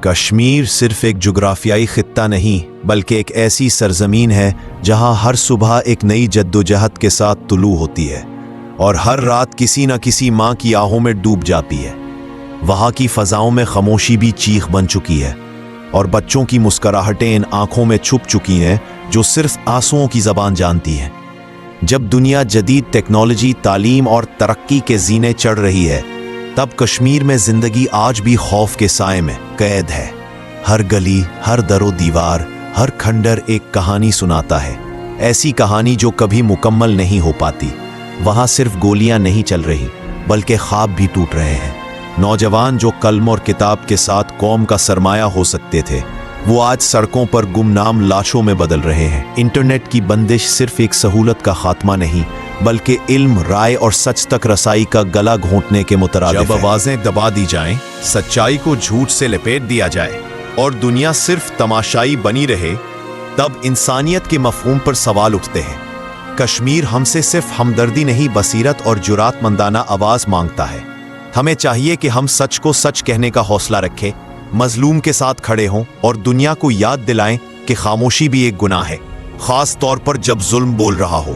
کشمیر صرف ایک جغرافیائی خطہ نہیں بلکہ ایک ایسی سرزمین ہے جہاں ہر صبح ایک نئی جدوجہد کے ساتھ طلوع ہوتی ہے اور ہر رات کسی نہ کسی ماں کی آہوں میں ڈوب جاتی ہے۔ وہاں کی فضاؤں میں خاموشی بھی چیخ بن چکی ہے اور بچوں کی مسکراہٹیں ان آنکھوں میں چھپ چکی ہیں جو صرف آنسوؤں کی زبان جانتی ہیں۔ جب دنیا جدید ٹیکنالوجی، تعلیم اور ترقی کے زینے چڑھ رہی ہے، تب کشمیر میں زندگی آج بھی خوف کے سائے میں قید ہے۔ ہر گلی، ہر در و دیوار، ہر کھنڈر ایک کہانی سناتا ہے، ایسی کہانی جو کبھی مکمل نہیں ہو پاتی۔ وہاں صرف گولیاں نہیں چل رہی بلکہ خواب بھی ٹوٹ رہے ہیں۔ نوجوان جو قلم اور کتاب کے ساتھ قوم کا سرمایہ ہو سکتے تھے، وہ آج سڑکوں پر گمنام لاشوں میں بدل رہے ہیں۔ انٹرنیٹ کی بندش صرف ایک سہولت کا خاتمہ نہیں بلکہ علم، رائے اور سچ تک رسائی کا گلا گھونٹنے کے مترادف ہے۔ جب آوازیں دبا دی جائیں، سچائی کو جھوٹ سے لپیٹ دیا جائے اور دنیا صرف تماشائی بنی رہے، تب انسانیت کے مفہوم پر سوال اٹھتے ہیں۔ کشمیر ہم سے صرف ہمدردی نہیں، بصیرت اور جرات مندانہ آواز مانگتا ہے۔ ہمیں چاہیے کہ ہم سچ کو سچ کہنے کا حوصلہ رکھیں، مظلوم کے ساتھ کھڑے ہوں اور دنیا کو یاد دلائیں کہ خاموشی بھی ایک گناہ ہے، خاص طور پر جب ظلم بول رہا ہو۔